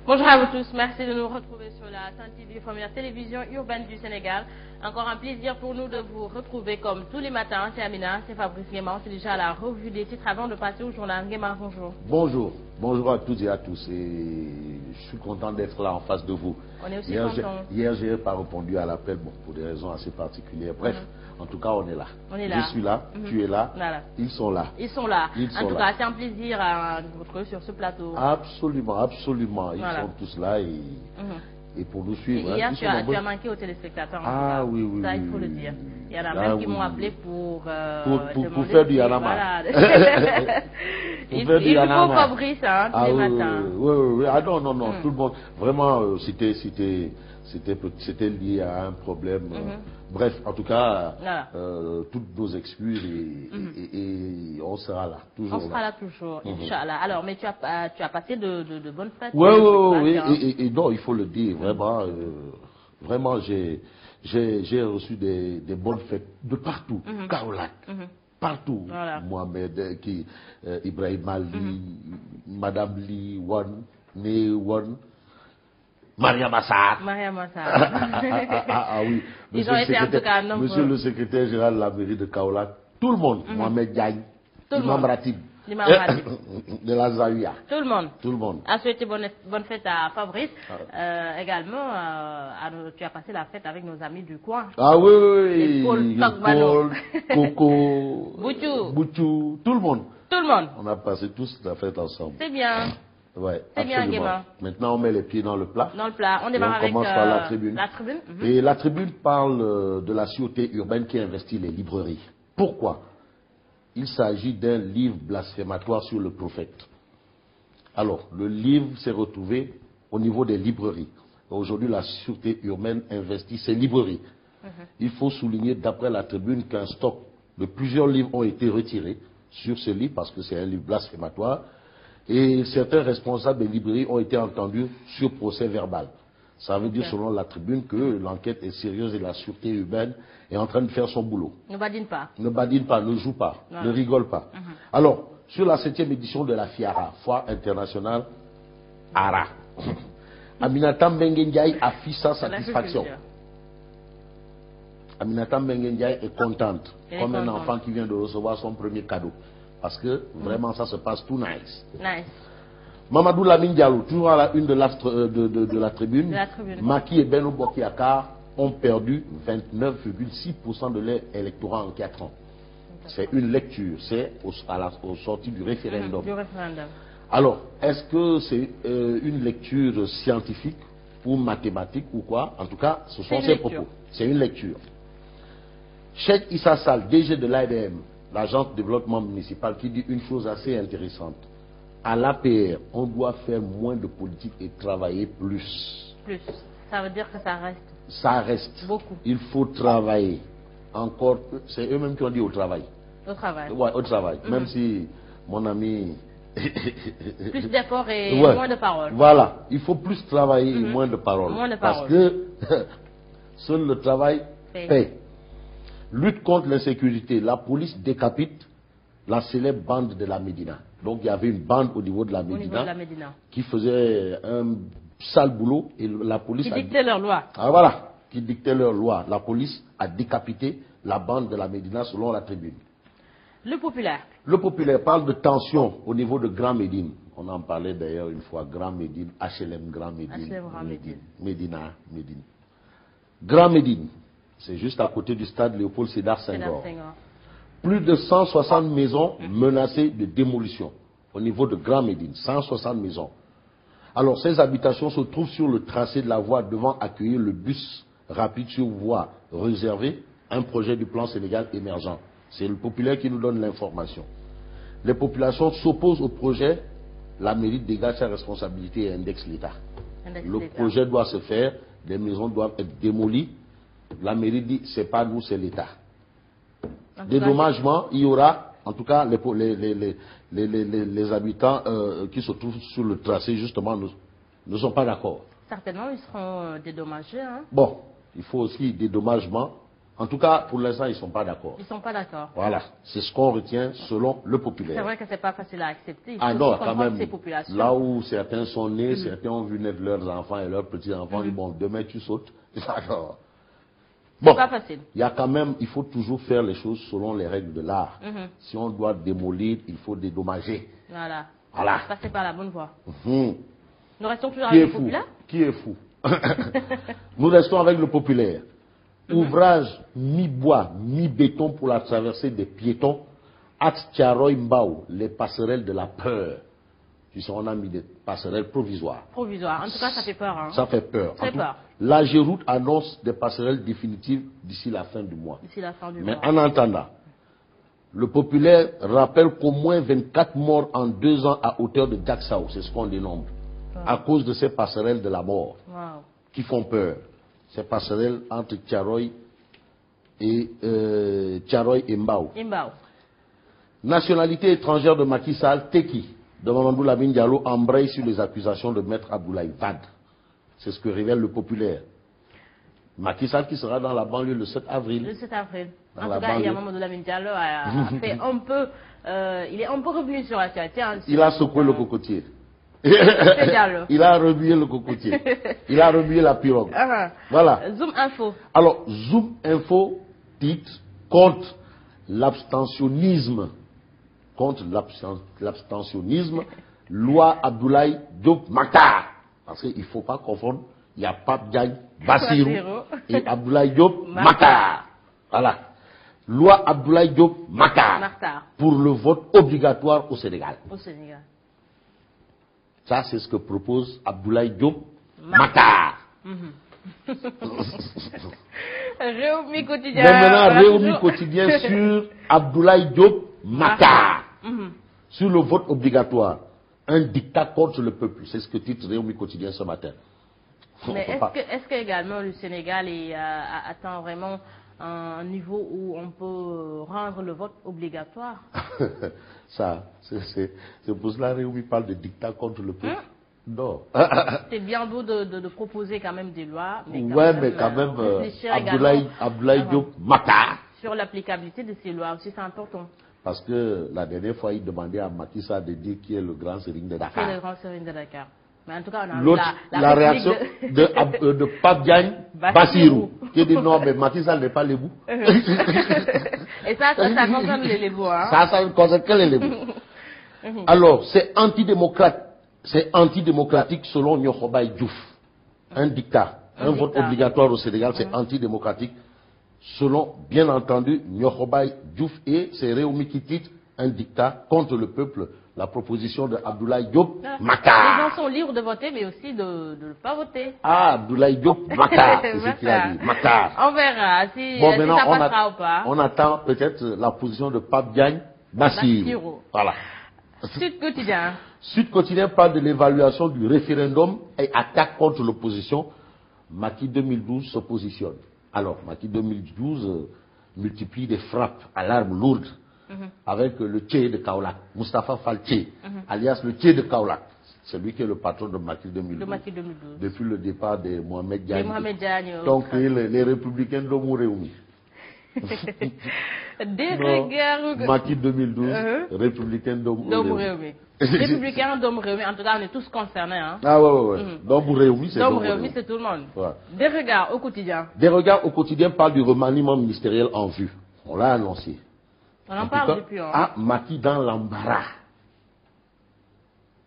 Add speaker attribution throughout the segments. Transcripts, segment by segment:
Speaker 1: Bonjour à vous tous, merci de nous retrouver sur la Sen TV, première télévision urbaine du Sénégal. Encore un plaisir pour nous de vous retrouver comme tous les matins. C'est Amina, c'est Fabrice Nguema, c'est déjà la revue des titres avant de passer au journal. Nguema, bonjour.
Speaker 2: Bonjour, bonjour à toutes et à tous. Et je suis content d'être là en face de vous.
Speaker 1: On est aussi content.
Speaker 2: Hier, je n'ai pas répondu à l'appel, bon, pour des raisons assez particulières. Bref, en tout cas, on est là.
Speaker 1: On est là.
Speaker 2: Je suis là, tu es là,
Speaker 1: voilà.
Speaker 2: Ils sont là.
Speaker 1: Ils sont là. En tout cas, c'est un plaisir à vous retrouver sur ce plateau.
Speaker 2: Absolument, absolument. Ils sont tous là et pour nous suivre.
Speaker 1: Hier, tu as manqué aux téléspectateurs.
Speaker 2: Ah oui, oui.
Speaker 1: Ça, il faut le dire. Il y en a même qui m'ont appelé pour
Speaker 2: faire du Yanama.
Speaker 1: Il faut Fabrice, hein, tous les matins.
Speaker 2: Oui. Ah non, tout le monde. Vraiment, c'était lié à un problème. Bref, en tout cas, toutes nos excuses et on sera là, toujours.
Speaker 1: On sera là toujours, Inch'Allah. Alors, mais tu as passé de bonnes fêtes.
Speaker 2: Oui, et non, il faut le dire, vraiment, j'ai reçu des bonnes fêtes de partout, Kaolack, partout.
Speaker 1: Voilà.
Speaker 2: Mohamed, Ibrahim Ali, Madame Li, Né Wan, Maria Massar. Ah oui.
Speaker 1: Ils ont été en tout cas nombreux.
Speaker 2: Monsieur le secrétaire général de la mairie de Kaolack, tout le monde, Mohamed Diagne, Imam Ratib, de la Zawiya.
Speaker 1: Tout le monde.
Speaker 2: Tout le monde.
Speaker 1: A souhaité bonne fête à Fabrice. Également, tu as passé la fête avec nos amis du coin.
Speaker 2: Ah oui.
Speaker 1: Paul,
Speaker 2: Coco,
Speaker 1: Bouchou,
Speaker 2: tout le monde.
Speaker 1: Tout le monde.
Speaker 2: On a passé tous la fête ensemble.
Speaker 1: C'est bien.
Speaker 2: Ouais,
Speaker 1: c'est bien, Nguema.
Speaker 2: Maintenant, on met les pieds dans le plat.
Speaker 1: Dans le plat. On démarre avec
Speaker 2: commence par la tribune.
Speaker 1: La tribune.
Speaker 2: Et la tribune parle de la sûreté urbaine qui investit les librairies. Pourquoi? Il s'agit d'un livre blasphématoire sur le prophète. Alors, le livre s'est retrouvé au niveau des librairies. Aujourd'hui, la sûreté urbaine investit ces librairies. Il faut souligner, d'après la tribune, qu'un stock de plusieurs livres ont été retirés sur ce livre parce que c'est un livre blasphématoire. Et certains responsables des librairies ont été entendus sur procès verbal. Ça veut dire, selon la tribune, que l'enquête est sérieuse et la sûreté urbaine est en train de faire son boulot.
Speaker 1: Ne badine pas.
Speaker 2: Ne badine pas, ne joue pas, ne rigole pas. Alors, sur la 7e édition de la FIARA, Foire internationale ARA, Aminata Mbengue Ndiaye affiche sa satisfaction. Aminata Mbengue Ndiaye est contente, comme un enfant qui vient de recevoir son premier cadeau. Parce que vraiment ça se passe tout nice. Mamadou Lamine Diallo, toujours à la une de la tribune. Maki et Beno Bokiaka ont perdu 29,6% de leur électorat en 4 ans. C'est une lecture, c'est au sorti du référendum. Alors, est-ce que c'est une lecture scientifique ou mathématique ou quoi? En tout cas, ce sont ses propos. C'est une lecture. Cheikh Issa Sall, DG de l'ADM, l'agence de développement municipal, qui dit une chose assez intéressante. À l'APR, on doit faire moins de politique et travailler plus.
Speaker 1: Plus. Ça veut dire que ça reste.
Speaker 2: Ça reste.
Speaker 1: Beaucoup.
Speaker 2: Il faut travailler. Encore, c'est eux-mêmes qui ont dit au travail.
Speaker 1: Au travail.
Speaker 2: Ouais, au travail. Même si mon ami...
Speaker 1: plus d'efforts et moins de paroles.
Speaker 2: Voilà. Il faut plus travailler et moins de paroles.
Speaker 1: Moins de paroles.
Speaker 2: Parce que seul le travail paye. Lutte contre l'insécurité. La police décapite la célèbre bande de la Médina. Donc il y avait une bande au niveau de la Médina, qui faisait un sale boulot et la police...
Speaker 1: Qui dictait leur loi.
Speaker 2: Ah voilà, qui dictait leur loi. La police a décapité la bande de la Médina selon la tribune.
Speaker 1: Le populaire.
Speaker 2: Le populaire parle de tension au niveau de Grand Médine. On en parlait d'ailleurs une fois, Grand Médine, HLM Grand Médine. Médina. Grand Médine. C'est juste à côté du stade Léopold Sédar Senghor. Plus de 160 maisons menacées de démolition au niveau de Grand Médine. 160 maisons. Alors, ces habitations se trouvent sur le tracé de la voie devant accueillir le bus rapide sur voie réservée, un projet du plan Sénégal émergent. C'est le populaire qui nous donne l'information. Les populations s'opposent au projet. La mairie dégage sa responsabilité et indexe l'État. Le projet doit se faire, les maisons doivent être démolies. La mairie dit, c'est pas nous, c'est l'État. Dédommagement, il y aura, en tout cas, les habitants qui se trouvent sur le tracé, justement, ne sont pas d'accord.
Speaker 1: Certainement, ils seront dédommagés. Hein?
Speaker 2: Bon, il faut aussi dédommagement En tout cas, pour l'instant, ils ne sont pas d'accord.
Speaker 1: Ils ne sont pas d'accord.
Speaker 2: Voilà, c'est ce qu'on retient selon le populaire.
Speaker 1: C'est vrai que ce n'est pas facile à accepter. Il faut
Speaker 2: Ah non, quand même,
Speaker 1: ces populations.
Speaker 2: là où certains sont nés, certains ont vu naître leurs enfants et leurs petits-enfants, ils disent, bon, demain tu sautes. D'accord. Bon,
Speaker 1: c'est pas facile.
Speaker 2: Il y a quand même, il faut toujours faire les choses selon les règles de l'art. Si on doit démolir, il faut dédommager.
Speaker 1: Voilà.
Speaker 2: Voilà.
Speaker 1: Passer par la bonne voie.
Speaker 2: Nous
Speaker 1: restons toujours avec le populaire.
Speaker 2: Qui est fou? Nous restons avec le populaire. Ouvrage mi-bois, mi-béton pour la traversée des piétons. Axe Tiaroy Mbao, les passerelles de la peur. Tu sais, on a mis des passerelles provisoires.
Speaker 1: Provisoires. En tout cas, ça fait peur. Hein.
Speaker 2: Ça fait peur.
Speaker 1: Ça fait peur.
Speaker 2: La Géroute annonce des passerelles définitives d'ici la fin du mois.
Speaker 1: D'ici la fin du
Speaker 2: mois.
Speaker 1: Mais
Speaker 2: en attendant, le populaire rappelle qu'au moins 24 morts en 2 ans à hauteur de Jaksao, c'est ce qu'on dénombre, à cause de ces passerelles de la mort qui font peur. Ces passerelles entre Tiaroy et Mbao. Nationalité étrangère de Macky Sall, Teki, de Mamadou Lamine Diallo, embraye sur les accusations de Maître Abdoulaye Wade. C'est ce que révèle le populaire. Macky Sall qui sera dans la banlieue le 7 avril.
Speaker 1: Le 7 avril. En tout cas, Mamadou Lamine Diallo a fait un peu... il est un peu revenu sur la tête.
Speaker 2: Il a secoué le cocotier. Il a remué le cocotier. Il a remué la pirogue. Voilà.
Speaker 1: Zoom Info.
Speaker 2: Alors, Zoom Info titre contre l'abstentionnisme. Contre l'abstentionnisme, loi Abdoulaye Diop Makhtar. Parce qu'il ne faut pas confondre, il y a Pape Diagne Bassirou et Abdoulaye Diop Makhtar. Voilà. Loi Abdoulaye Diop Makhtar. Pour le vote obligatoire au Sénégal.
Speaker 1: Au Sénégal.
Speaker 2: Ça, c'est ce que propose Abdoulaye Diop Makhtar.
Speaker 1: Réumi quotidien.
Speaker 2: Mais maintenant, Réumi quotidien sur Abdoulaye Diop Makhtar. Sur le vote obligatoire. Un dictat contre le peuple. C'est ce que titre Réumi quotidien ce matin.
Speaker 1: Mais est-ce que également le Sénégal atteint vraiment un niveau où on peut rendre le vote obligatoire?
Speaker 2: Ça, c'est pour cela que Réumi parle de dictat contre le peuple. Non.
Speaker 1: C'est bien beau de proposer quand même des lois. Mais
Speaker 2: quand même, Abdoulaye Diop Makhtar.
Speaker 1: Sur l'applicabilité de ces lois aussi, c'est important.
Speaker 2: Parce que la dernière fois, il demandait à Macky Sall de dire qui est le grand Serigne de Dakar.
Speaker 1: Qui est le grand Serigne de Dakar. Mais en tout cas, on
Speaker 2: a la réaction de Pape Diagne Bassirou, qui dit non, mais Macky Sall n'est pas l'ébou.
Speaker 1: Et ça concerne les lébous. Hein?
Speaker 2: Ça ne concerne que les lébous. Alors, c'est antidémocratique selon Nyokhobaye Diouf. Un dictat, un vote obligatoire au Sénégal, c'est antidémocratique selon, bien entendu, Nyokhobaye Diouf, et c'est Réumi qui titre un dictat contre le peuple. La proposition de Abdoulaye Diop Makhtar.
Speaker 1: Les gens sont libres de voter, mais aussi de ne pas voter.
Speaker 2: Ah, Abdoulaye Diop Makhtar, c'est ce qu'il a dit. Makhtar.
Speaker 1: On verra si ça passera ou pas.
Speaker 2: On attend peut-être la position de Pape Diagne Bassirou. Voilà.
Speaker 1: Sud Quotidien.
Speaker 2: Sud Quotidien parle de l'évaluation du référendum et attaque contre l'opposition. Macky 2012 se positionne. Alors, Macky 2012 multiplie des frappes à l'arme lourde. Avec le Tché de Kaolack, Moustapha Fall Tché, alias le Tché de Kaolack. C'est lui qui est le patron de Macky 2012. Depuis le départ de Mohamed Diagne. Donc, les républicains d'Omu Réumi. Macky 2012, républicain d'Omu Réumi.
Speaker 1: Républicains d'Omu Réumi, en tout cas, on est tous concernés. Hein.
Speaker 2: Ah ouais. D'Omu Réumi, c'est
Speaker 1: d'Omu Réumi, c'est tout le monde. Ouais. Des regards au quotidien.
Speaker 2: Des regards au quotidien parlent du remaniement ministériel en vue. On l'a annoncé.
Speaker 1: On en parle depuis.
Speaker 2: Macky dans l'embarras.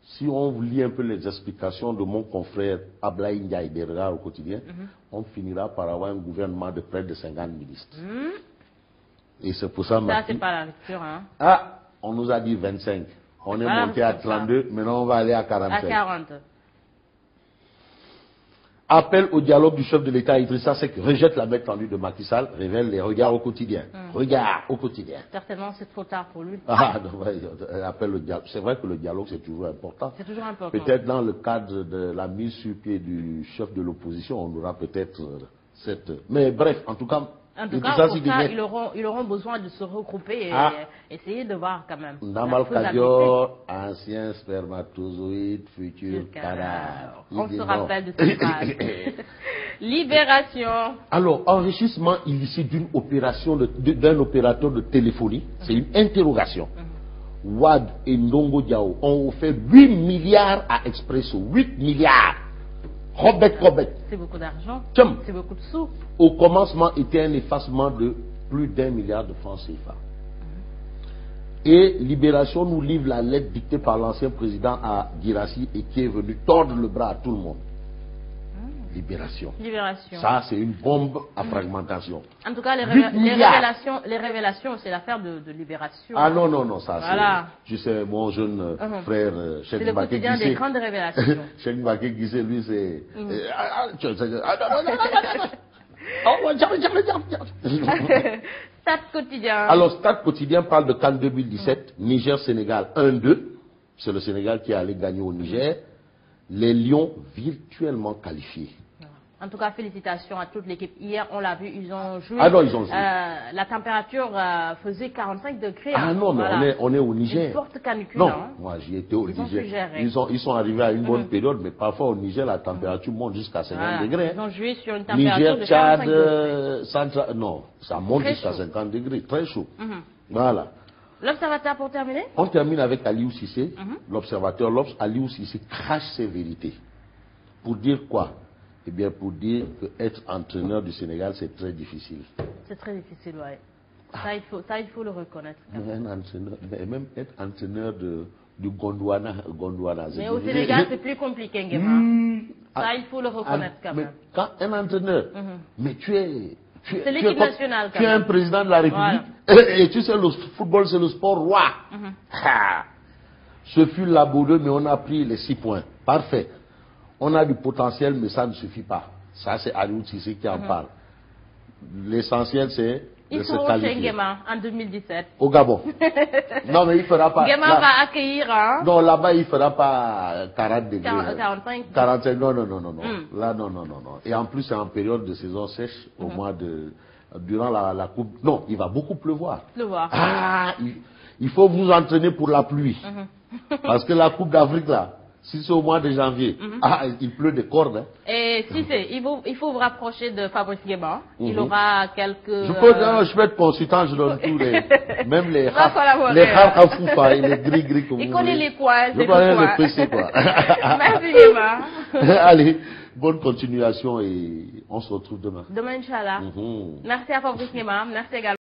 Speaker 2: Si on lit un peu les explications de mon confrère Ablaye Ndiaye des regards au quotidien, on finira par avoir un gouvernement de près de 50 ministres. Et c'est pour ça,
Speaker 1: Macky... Ça, c'est pas la lecture, hein.
Speaker 2: On nous a dit 25. On est monté à 32, maintenant on va aller à 45.
Speaker 1: À 40.
Speaker 2: Appel au dialogue du chef de l'État Idrissa Seck rejette la main tendue de Macky Sall, révèle les regards au quotidien. Regards au quotidien.
Speaker 1: Certainement, c'est trop tard pour lui.
Speaker 2: Appel au dialogue. C'est vrai que le dialogue, c'est toujours important.
Speaker 1: C'est toujours important.
Speaker 2: Peut-être dans le cadre de la mise sur pied du chef de l'opposition, on aura peut-être cette... Mais bref, en tout cas,
Speaker 1: En tout cas, pour ça, ils auront besoin de se regrouper et essayer de voir quand même.
Speaker 2: Namal Kadior, ancien spermatozoïde, futur cadavre.
Speaker 1: On se rappelle de cette phrase. Libération.
Speaker 2: Alors, enrichissement illicite d'une opération d'un opérateur de téléphonie, c'est une interrogation. Wad et Ndongo Diao ont offert 8 milliards à Expresso. 8 milliards.
Speaker 1: C'est beaucoup d'argent. C'est beaucoup de sous.
Speaker 2: Au commencement, était un effacement de plus d'1 milliard de francs CFA. Et Libération nous livre la lettre dictée par l'ancien président à Guirassy et qui est venu tordre le bras à tout le monde. Libération. Ça, c'est une bombe à fragmentation.
Speaker 1: En tout cas, les révélations, c'est l'affaire de Libération.
Speaker 2: Ah non, ça, voilà. Je sais, mon jeune frère,
Speaker 1: c'est le quotidien des grandes révélations.
Speaker 2: Cheikh Mbacké Guissé, lui, c'est...
Speaker 1: Stade quotidien.
Speaker 2: Alors, Stade quotidien parle de CAN 2017, Niger-Sénégal 1-2. C'est le Sénégal qui est allé gagner au Niger. Les Lions virtuellement qualifiés.
Speaker 1: En tout cas, félicitations à toute l'équipe. Hier, on l'a vu, ils ont joué.
Speaker 2: Ah non, ils ont joué.
Speaker 1: La température faisait 45 degrés.
Speaker 2: Ah non, mais voilà. on est au Niger.
Speaker 1: Une forte canicule.
Speaker 2: Non, moi j'y étais au Niger. Ils sont arrivés à une bonne période, mais parfois au Niger, la température monte jusqu'à 50 degrés.
Speaker 1: Ils ont joué sur une température de 45 degrés.
Speaker 2: Non, ça monte jusqu'à 50 degrés, très chaud. Voilà.
Speaker 1: L'observateur pour terminer?
Speaker 2: On termine avec Aliou Cissé, l'observateur L'Obs. Aliou Cissé crache ses vérités. Pour dire quoi? Eh bien, pour dire qu'être entraîneur du Sénégal, c'est très difficile.
Speaker 1: C'est très difficile, oui. Ça, il faut le reconnaître.
Speaker 2: Même être entraîneur du Gondwana.
Speaker 1: Mais au Sénégal, c'est plus compliqué, Nguema. Ça, il faut le reconnaître quand même.
Speaker 2: Mais quand un entraîneur, mais tu es
Speaker 1: l'équipe nationale.
Speaker 2: Tu es un président de la République. Voilà. Et tu sais, le football, c'est le sport roi. Ce fut laborieux, mais on a pris les 6 points. Parfait. On a du potentiel, mais ça ne suffit pas. Ça, c'est Aliou Cissé qui en parle. L'essentiel, c'est de se qualifier.
Speaker 1: Chez Nguema en 2017.
Speaker 2: Au Gabon. Non, mais il ne fera pas.
Speaker 1: Nguema va accueillir. Hein?
Speaker 2: Non, là-bas, il ne fera pas 40 degrés.
Speaker 1: 45.
Speaker 2: 45, non. Là, non. Et en plus, c'est en période de saison sèche, au mois de... Durant la coupe... Non, il va beaucoup pleuvoir. Ah, il faut vous entraîner pour la pluie. Parce que la Coupe d'Afrique, là, si c'est au mois de janvier, il pleut des cordes. Hein.
Speaker 1: Et si il faut vous rapprocher de Fabrice Nguema. Il aura quelques...
Speaker 2: Je peux être consultant, je donne tous les... Même les Kharkafoufa et les gris que vous
Speaker 1: Il connaît les coins,
Speaker 2: je connais les PC, quoi.
Speaker 1: Merci Nguema.
Speaker 2: Allez, bonne continuation et on se retrouve demain.
Speaker 1: Demain, Inch'Allah. Merci à Fabrice Nguema. Merci également.